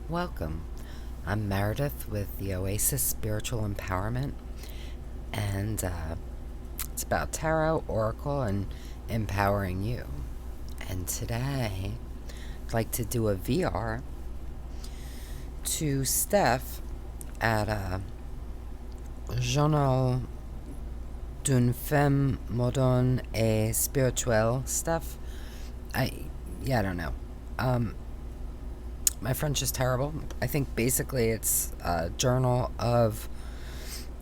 Welcome. I'm Meredith with the Oasis Spiritual Empowerment, and it's about tarot, oracle, and empowering you. And today, I'd like to do a VR to Steph at a Journal d'une femme moderne et spirituelle. Steph, I don't know. My French is terrible. I think basically it's a journal of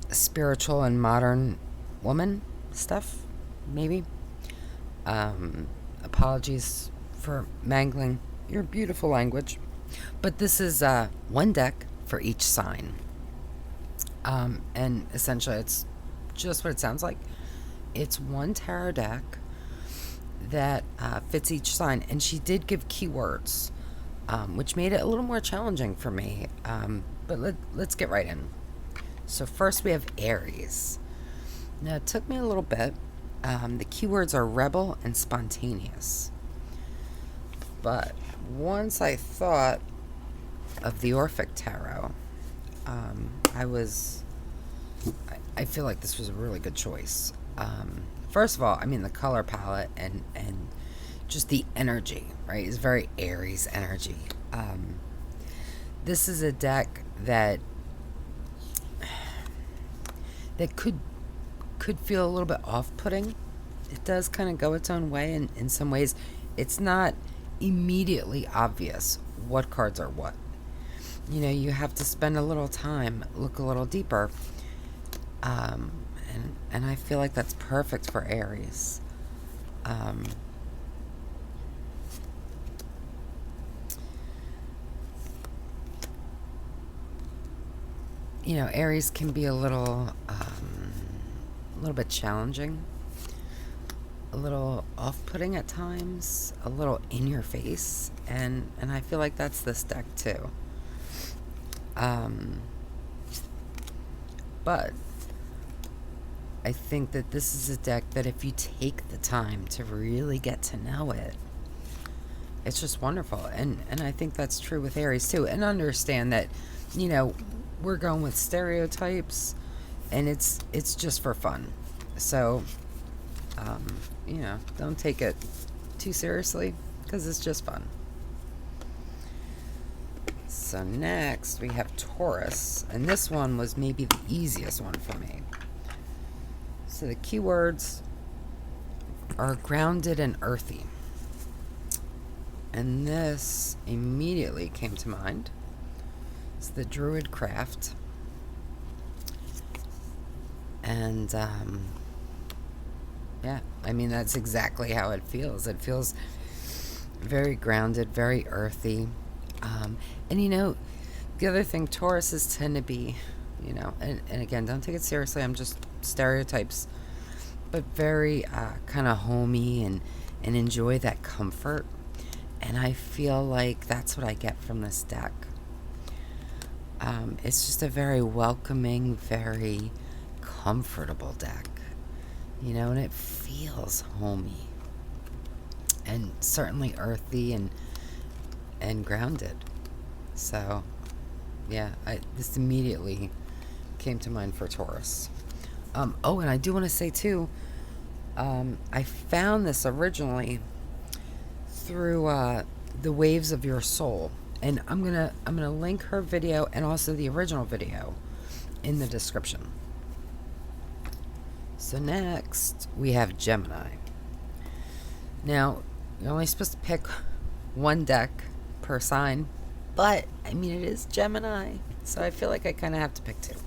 spiritual and modern woman stuff, maybe. Apologies for mangling your beautiful language. But this is one deck for each sign. And essentially it's just what it sounds like. It's one tarot deck that fits each sign. And she did give keywords, which made it a little more challenging for me. But let's get right in. So first we have Aries. Now it took me a little bit. The keywords are rebel and spontaneous. But once I thought of the Orphic tarot, I feel like this was a really good choice. First of all, I mean the color palette and just the energy, right? It's very Aries energy. This is a deck that could feel a little bit off-putting. It does kind of go its own way, and in some ways it's not immediately obvious what cards are what. You know, you have to spend a little time, look a little deeper, and I feel like that's perfect for Aries. You know, Aries can be a little bit challenging, a little off-putting at times, a little in your face, and I feel like that's this deck too. But I think that this is a deck that if you take the time to really get to know it, it's just wonderful. And I think that's true with Aries too. And understand that, you know, we're going with stereotypes, and it's just for fun. So, you know, don't take it too seriously, because it's just fun. So next we have Taurus, and this one was maybe the easiest one for me. So the keywords are grounded and earthy. And this immediately came to mind. It's the Druidcraft. And yeah, I mean, that's exactly how it feels. It feels very grounded, very earthy. And you know, the other thing, Tauruses tend to be, you know, and again, don't take it seriously, I'm just stereotypes, but very kind of homey and enjoy that comfort. And I feel like that's what I get from this deck. It's just a very welcoming, very comfortable deck, you know, and it feels homey and certainly earthy and grounded. So yeah, this immediately came to mind for Taurus. Oh, and I do want to say too, I found this originally through the Waves of Your Soul, and I'm gonna link her video and also the original video in the description. So next we have Gemini. Now you're only supposed to pick one deck per sign, but I mean, it is Gemini, so I feel like I kind of have to pick two.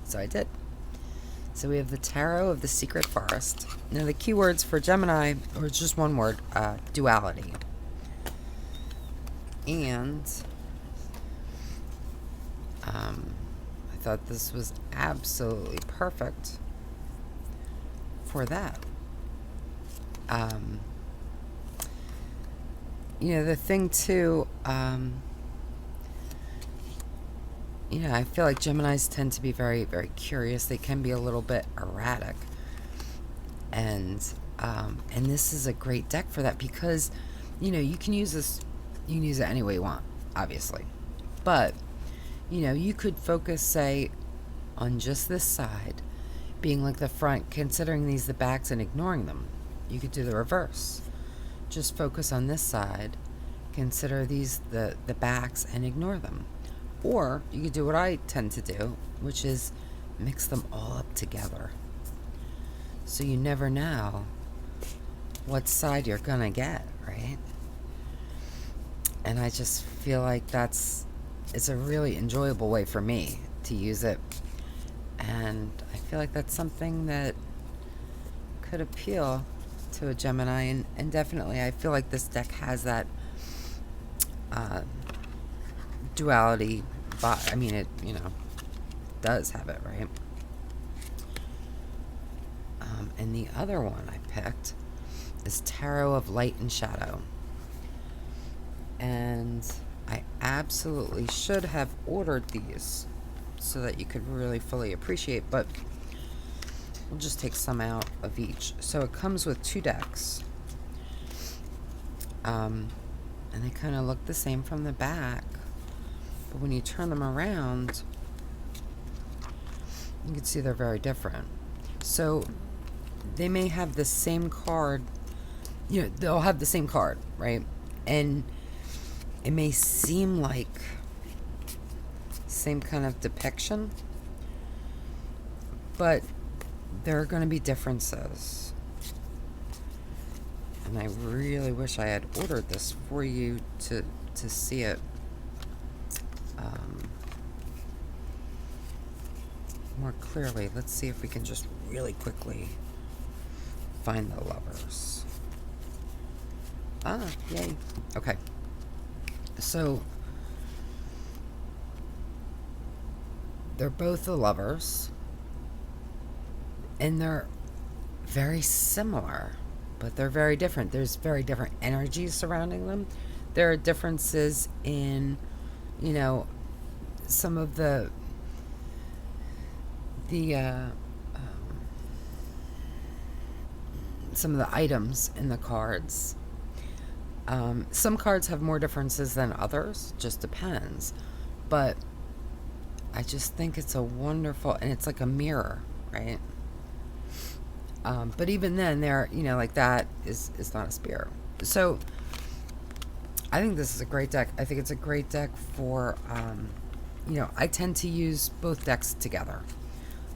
So I did. So we have the Tarot of the Secret Forest. Now the keywords for Gemini, or it's just one word, duality. And I thought this was absolutely perfect for that. You know, the thing too, you know, I feel like Geminis tend to be very, very curious. They can be a little bit erratic. And this is a great deck for that, because, you know, you can use this, you can use it any way you want, obviously. But, you could focus, say, on just this side, being like the front, considering these the backs and ignoring them. You could do the reverse. Just focus on this side, consider these the backs and ignore them. Or you could do what I tend to do, which is mix them all up together. So you never know what side you're gonna get, right? And I just feel like it's a really enjoyable way for me to use it. And I feel like that's something that could appeal to a Gemini. And definitely I feel like this deck has that duality. I mean, it, does have it, right? And the other one I picked is Tarot of Light and Shadow. And I absolutely should have ordered these so that you could really fully appreciate, but we'll just take some out of each. So it comes with 2 decks. And they kind of look the same from the back, but when you turn them around, you can see they're very different. So they may have the same card, they'll have the same card, right? And it may seem like same kind of depiction, but there are going to be differences. And I really wish I had ordered this for you to see it more clearly. Let's see if we can just really quickly find the Lovers. Yay. Okay. So they're both the Lovers, and they're very similar, but they're very different. There's very different energies surrounding them. There are differences in, some of the items in the cards. Some cards have more differences than others, just depends. But I just think it's a wonderful, and it's like a mirror, right? But even then, they're, like that is not a spear. So I think this is a great deck. I think it's a great deck for, I tend to use both decks together.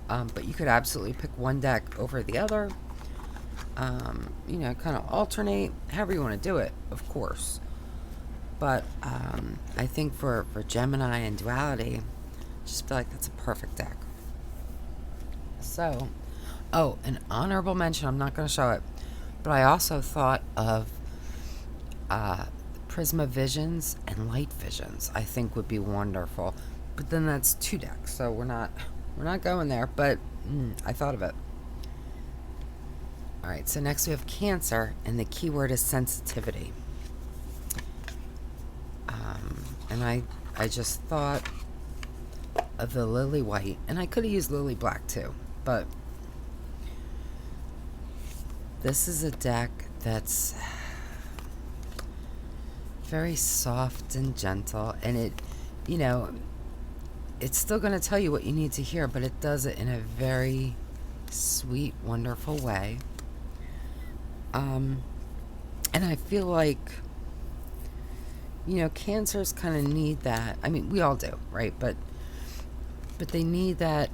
But you could absolutely pick one deck over the other. Kind of alternate, however you want to do it, of course. But I think for Gemini and Duality, I just feel like that's a perfect deck. So, an honorable mention, I'm not going to show it, but I also thought of Prisma Visions and Light Visions. I think would be wonderful. But then that's 2 decks, so we're not going there, but I thought of it. Alright, so next we have Cancer, and the keyword is sensitivity. And I just thought of the Lily White, and I could have used Lily Black too, but this is a deck that's very soft and gentle, and it, it's still going to tell you what you need to hear, but it does it in a very sweet, wonderful way. And I feel like, Cancers kind of need that. I mean, we all do, right? But they need that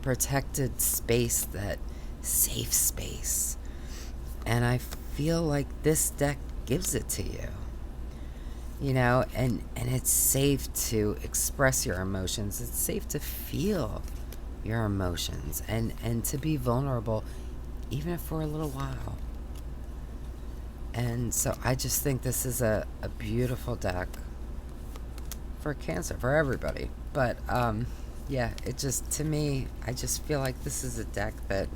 protected space, that safe space. And I feel like this deck gives it to you. And it's safe to express your emotions. It's safe to feel your emotions and to be vulnerable, even if for a little while. And so I just think this is a beautiful deck for Cancer, for everybody. But, it just, to me, I just feel like this is a deck that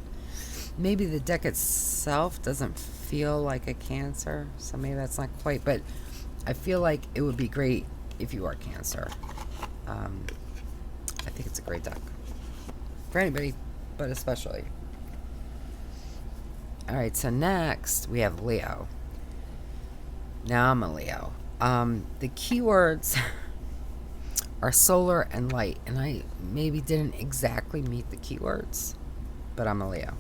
maybe the deck itself doesn't feel like a Cancer, so maybe that's not quite, but I feel like it would be great if you are Cancer. I think it's a great deck for anybody, but especially. Alright, so next we have Leo. Now I'm a Leo. The keywords are solar and light. And I maybe didn't exactly meet the keywords, but I'm a Leo.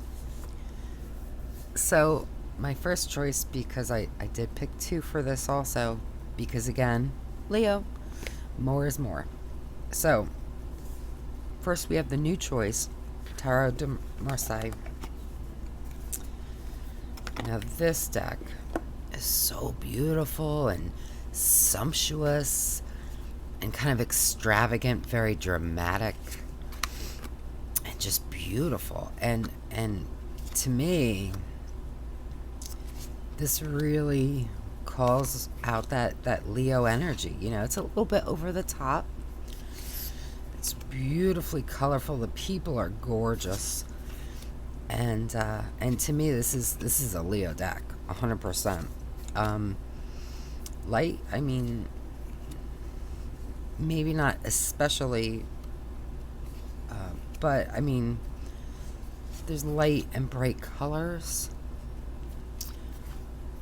So my first choice, because I did pick 2 for this also, because again, Leo, more is more. So first we have the new choice, Tarot de Marseille. Now this deck is so beautiful and sumptuous and kind of extravagant, very dramatic, and just beautiful. And to me, this really calls out that Leo energy. You know, it's a little bit over the top. It's beautifully colorful. The people are gorgeous. And to me, this is a Leo deck, 100%. Light, I mean, maybe not especially, but I mean, there's light and bright colors.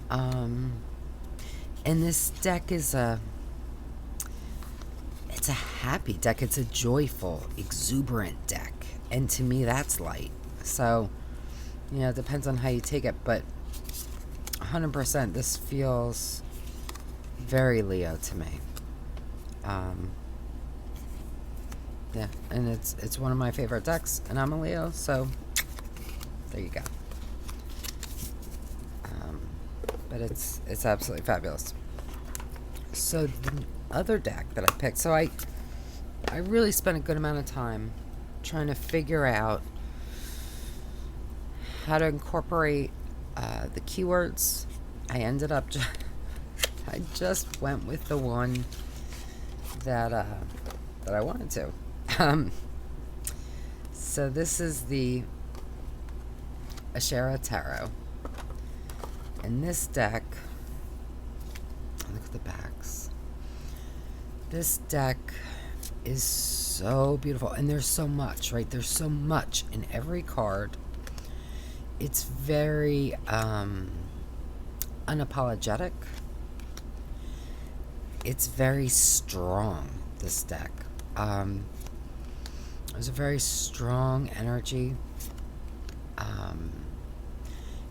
And this deck is it's a happy deck. It's a joyful, exuberant deck. And to me, that's light. So, you know, it depends on how you take it, but 100%, this feels very Leo to me. Yeah, and it's one of my favorite decks, and I'm a Leo, so there you go. But it's absolutely fabulous. So the other deck that I picked, so I really spent a good amount of time trying to figure out how to incorporate the keywords. I ended up I just went with the one that I wanted to. So this is the Asherah Tarot. And this deck, look at the backs. This deck is so beautiful. And there's so much, right? There's so much in every card. It's very unapologetic. It's very strong, this deck. There's a very strong energy.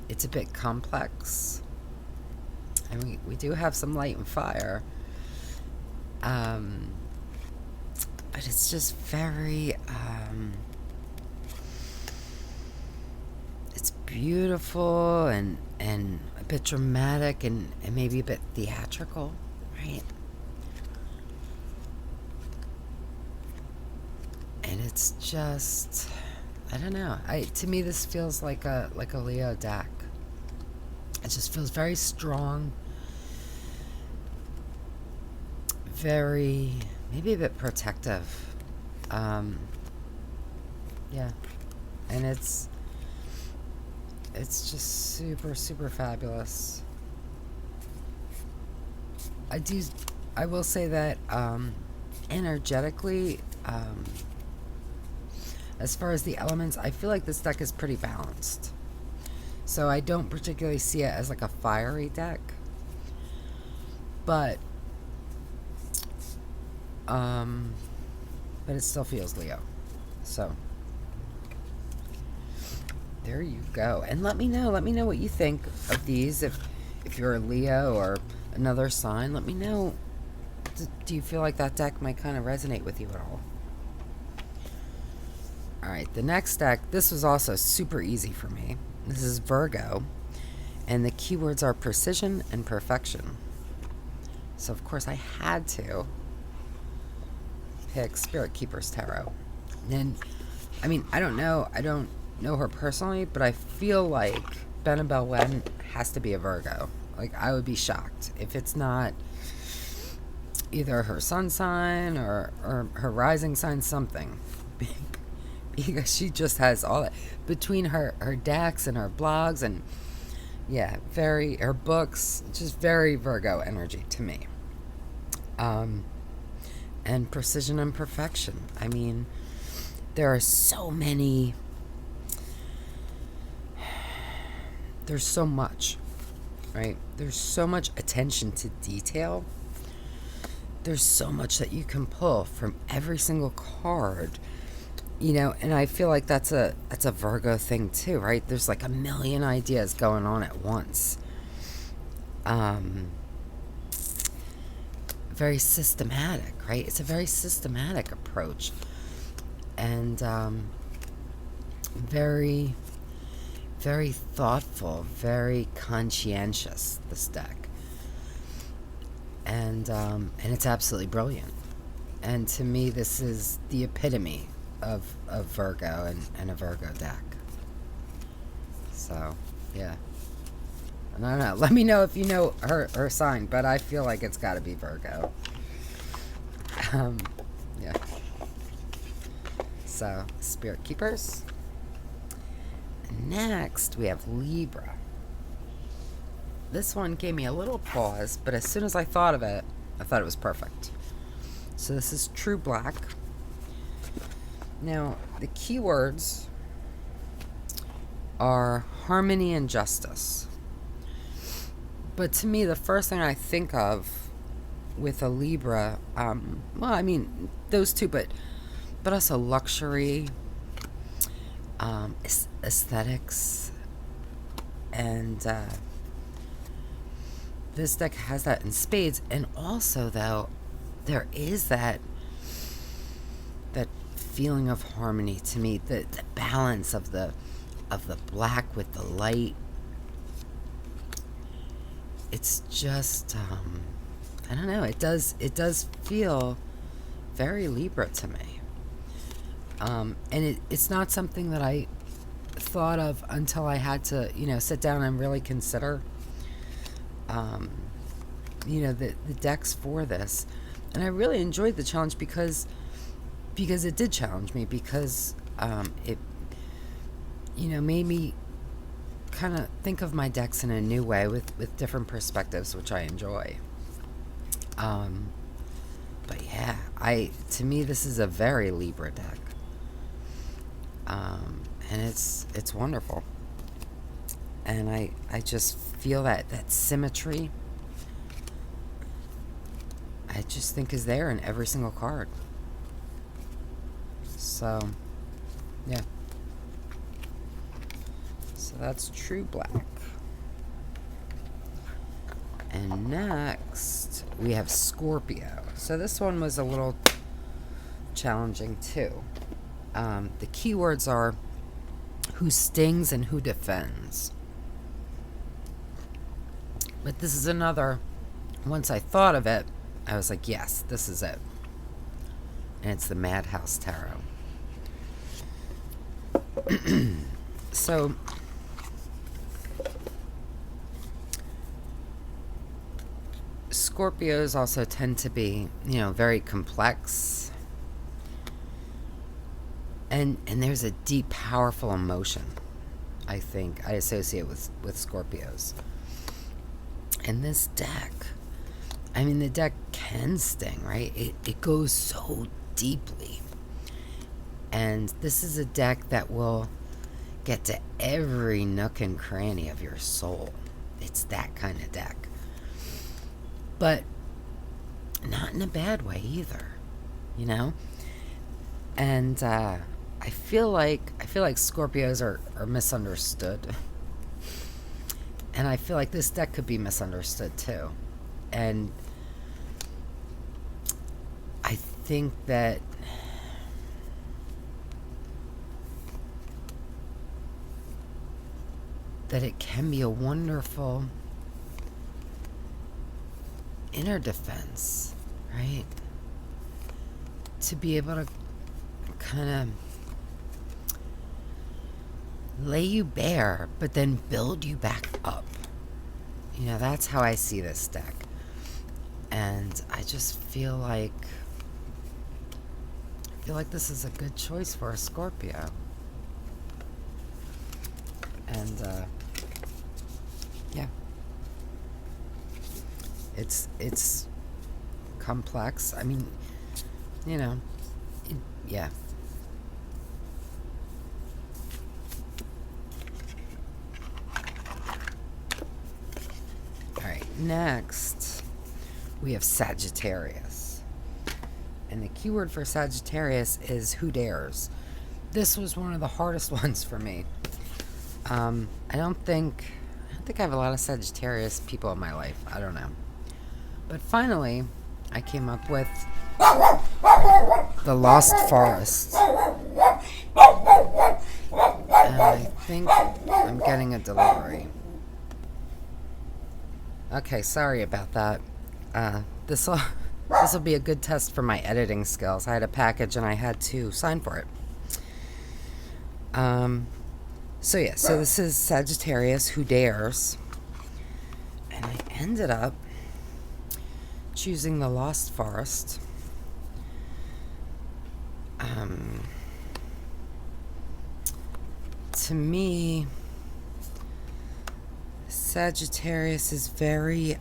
It's a bit complex. And we do have some light and fire. But it's just very... it's beautiful and a bit dramatic and maybe a bit theatrical, right? And it's just, I don't know. To me, this feels like a Leo deck. It just feels very strong, very, maybe a bit protective. Yeah, and it's just super, super fabulous. I will say that energetically, as far as the elements, I feel like this deck is pretty balanced. So I don't particularly see it as like a fiery deck. But it still feels Leo. So there you go. And let me know what you think of these. If you're a Leo or another sign, let me know. Do you feel like that deck might kind of resonate with you at all? Alright, the next deck, this was also super easy for me. This is Virgo, and the keywords are precision and perfection. So, of course, I had to pick Spirit Keeper's Tarot. And, I mean, I don't know her personally, but I feel like Benabel Wen has to be a Virgo. Like, I would be shocked if it's not either her sun sign or her rising sign, something. Because she just has all that between her decks and her blogs and yeah, her books, just very Virgo energy to me. And precision and perfection. I mean, there are so many. There's so much, right? There's so much attention to detail there's so much that you can pull from every single card, you know, and I feel like that's a Virgo thing too, right? There's like a million ideas going on at once. Very systematic, right? It's a very systematic approach, and very, very thoughtful, very conscientious, this deck. And it's absolutely brilliant. And to me, this is the epitome of Virgo and a Virgo deck. So, yeah. I don't know. Let me know if you know her sign, but I feel like it's got to be Virgo. Yeah. So, Spirit Keepers. Next, we have Libra. This one gave me a little pause, but as soon as I thought of it, I thought it was perfect. So this is True Black. Now, the keywords are harmony and justice. But to me, the first thing I think of with a Libra, well, I mean, those two, but also luxury, aesthetics, and this deck has that in spades. And also, though, there is that feeling of harmony to me, the balance of the black with the light. It's just I don't know, it does feel very Libra to me. And it's not something that I thought of until I had to, you know, sit down and really consider you know, the decks for this. And I really enjoyed the challenge because it did challenge me, because it, you know, made me kind of think of my decks in a new way with different perspectives, which I enjoy. But yeah, to me, this is a very Libra deck. And it's wonderful. And I just feel that symmetry, I just think is there in every single card. So, yeah. So that's True Black. And next, we have Scorpio. So this one was a little challenging too. The keywords are who stings and who defends. But this is another, once I thought of it, I was like, yes, this is it. And it's the Madhouse Tarot. So, Scorpios also tend to be, you know, very complex. And there's a deep, powerful emotion, I think, I associate with Scorpios. And this deck, I mean, the deck can sting, right? It goes so deeply. And this is a deck that will get to every nook and cranny of your soul. It's that kind of deck. But not in a bad way either, you know? And I feel like Scorpios are misunderstood. And I feel like this deck could be misunderstood too. And I think that it can be a wonderful inner defense, right? To be able to kind of lay you bare, but then build you back up. You know, that's how I see this deck. And I just feel like this is a good choice for a Scorpio. And yeah, it's complex. I mean, you know, yeah. All right, next we have Sagittarius. And the keyword for Sagittarius is who dares. This was one of the hardest ones for me. I don't think I have a lot of Sagittarius people in my life. I don't know. But finally, I came up with the Lost Forest. And I think I'm getting a delivery. Okay, sorry about that. This will be a good test for my editing skills. I had a package and I had to sign for it. So this is Sagittarius who dares. And I ended up choosing the Lost Forest. To me, Sagittarius is very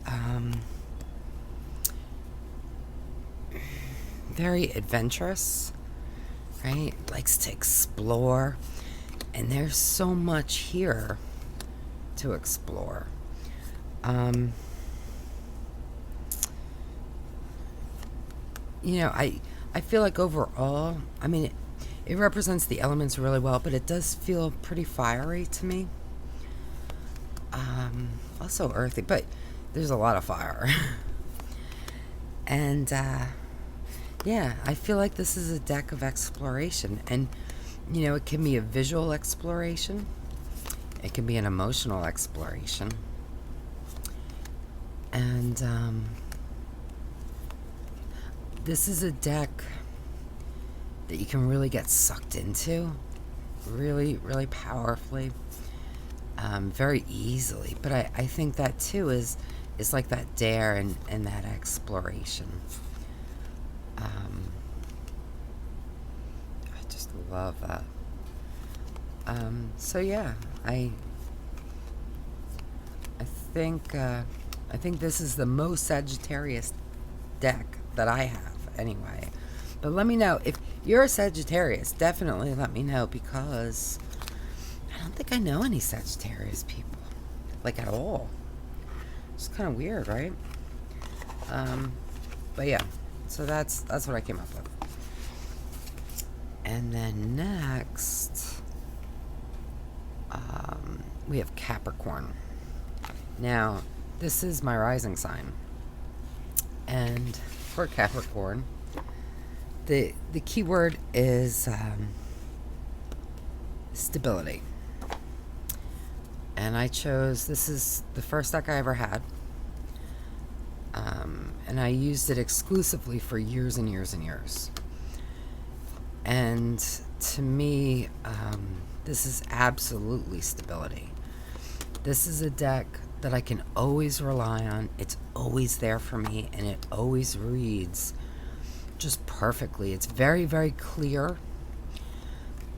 adventurous, right? Likes to explore, and there's so much here to explore. I feel like overall, I mean, it represents the elements really well, but it does feel pretty fiery to me. Also earthy, but there's a lot of fire. And, I feel like this is a deck of exploration. And, it can be a visual exploration. It can be an emotional exploration. And, this is a deck that you can really get sucked into really, really powerfully, very easily. But I think that too is like that dare and that exploration. I just love that. I think this is the most Sagittarius deck that I have anyway. But let me know if you're a Sagittarius. Definitely let me know, because I don't think I know any Sagittarius people, like, at all. It's kind of weird, right? But yeah, so that's what I came up with. And then next, we have Capricorn. Now, this is my rising sign, and for Capricorn, the keyword is stability. And I chose, this is the first deck I ever had, and I used it exclusively for years and years and years. And to me, this is absolutely stability. This is a deck that I can always rely on. It's always there for me, and it always reads just perfectly. It's very, very clear.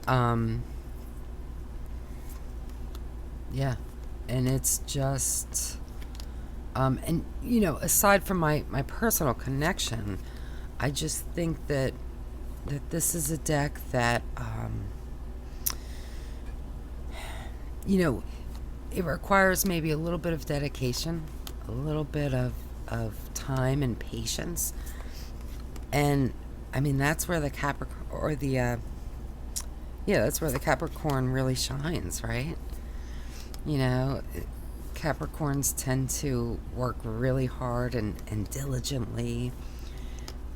And it's just, and aside from my personal connection, I just think that this is a deck that, it requires maybe a little bit of dedication, a little bit of time and patience. And I mean, that's where the Capricorn, or that's where the Capricorn really shines, right? Capricorns tend to work really hard and diligently.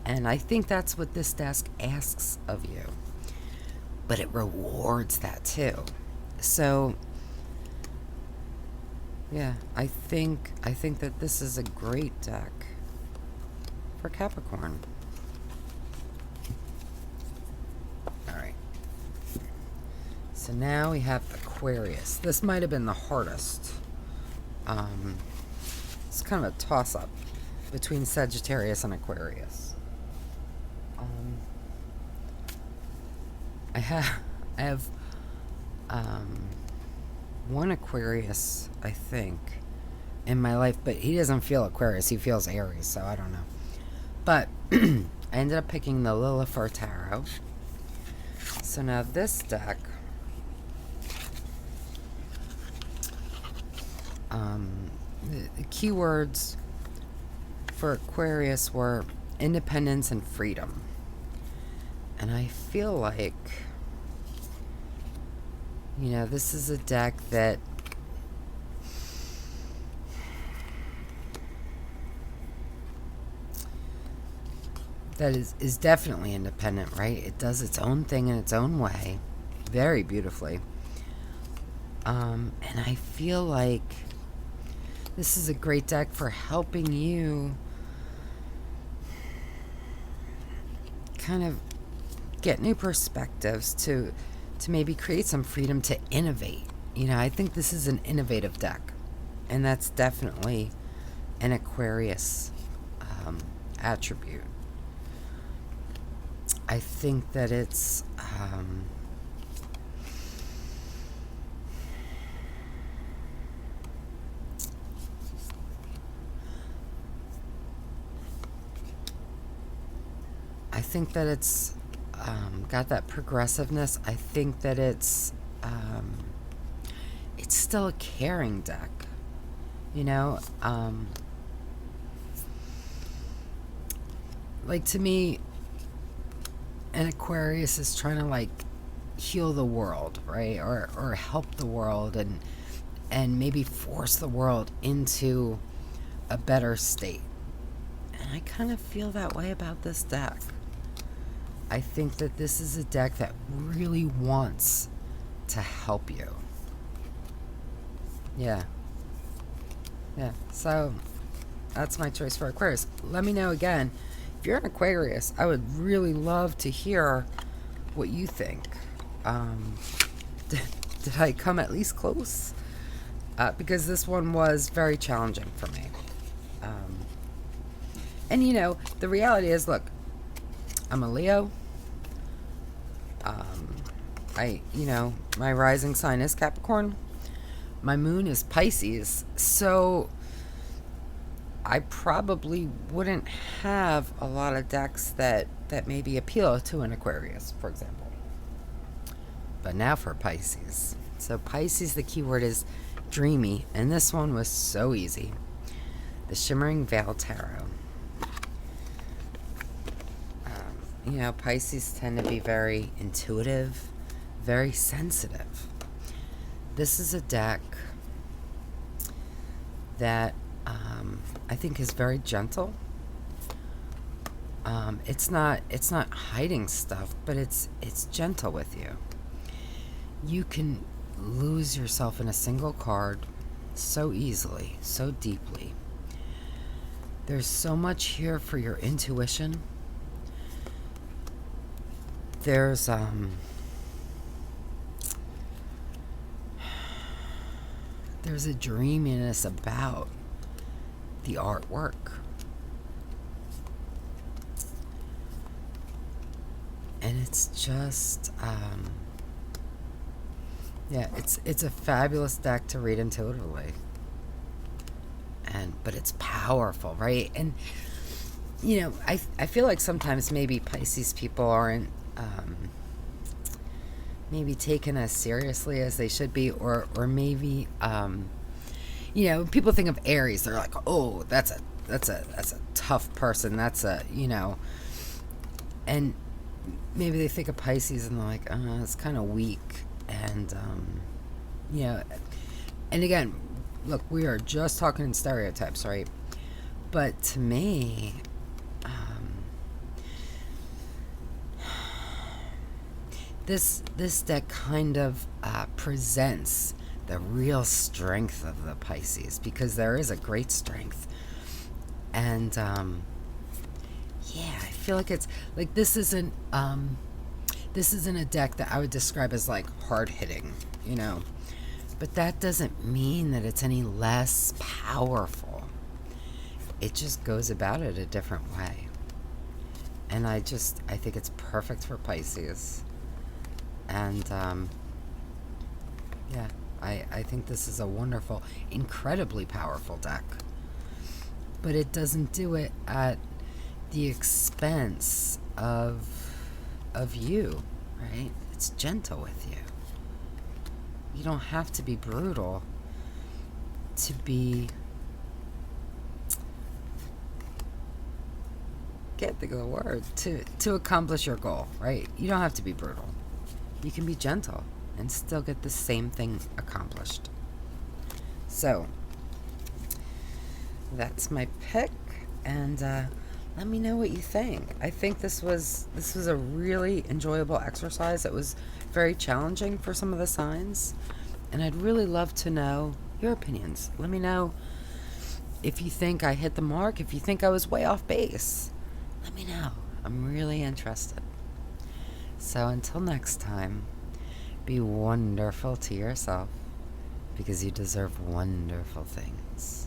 And I think that's what this deck asks of you. But it rewards that too. So, yeah, I think that this is a great deck for Capricorn. Alright. So now we have Aquarius. This might have been the hardest. It's kind of a toss-up between Sagittarius and Aquarius. I have one Aquarius, I think, in my life, but he doesn't feel Aquarius, he feels Aries, so I don't know. But I ended up picking the Lilifer Tarot. So now this deck, the keywords for Aquarius were independence and freedom. And I feel like, you know, this is a deck that is definitely independent, right? It does its own thing in its own way, very beautifully. And I feel like this is a great deck for helping you kind of get new perspectives to maybe create some freedom to innovate. You know, I think this is an innovative deck, and that's definitely an Aquarius attribute. I think that it's got that progressiveness. I think that it's still a caring deck, you know. Like, to me, an Aquarius is trying to, like, heal the world, right? Or help the world and maybe force the world into a better state. And I kind of feel that way about this deck. I think that this is a deck that really wants to help you. Yeah. So that's my choice for Aquarius. Let me know again. If you're an Aquarius, I would really love to hear what you think. Did I come at least close? Because this one was very challenging for me. And, you know, the reality is, look, I'm a Leo. My rising sign is Capricorn. My moon is Pisces. So I probably wouldn't have a lot of decks that maybe appeal to an Aquarius, for example. But now for Pisces. So Pisces, the keyword is dreamy. And this one was so easy. The Shimmering Veil Tarot. You know, Pisces tend to be very intuitive, very sensitive. This is a deck that I think is very gentle. It's not hiding stuff, but it's gentle with you. You can lose yourself in a single card so easily, so deeply. There's so much here for your intuition. There's a dreaminess about the artwork. And it's just it's a fabulous deck to read intuitively. But it's powerful, right? And you know, I feel like sometimes maybe Pisces people aren't maybe taken as seriously as they should be, or maybe you know, people think of Aries, they're like, oh, that's a tough person, that's a, you know, and maybe they think of Pisces and they're like, it's kind of weak. And you know, and again, look, we are just talking in stereotypes, right? But to me, this deck kind of presents the real strength of the Pisces, because there is a great strength. And I feel like it's like this isn't a deck that I would describe as like hard hitting, you know, but that doesn't mean that it's any less powerful. It just goes about it a different way. And I think it's perfect for Pisces. And I think this is a wonderful, incredibly powerful deck. But it doesn't do it at the expense of you, right? It's gentle with you. You don't have to be brutal to be can't think of the word, to accomplish your goal, right? You don't have to be brutal. You can be gentle and still get the same thing accomplished. So, that's my pick, and let me know what you think. I think this was a really enjoyable exercise. It was very challenging for some of the signs, and I'd really love to know your opinions. Let me know if you think I hit the mark, if you think I was way off base. Let me know. I'm really interested. So until next time, be wonderful to yourself, because you deserve wonderful things.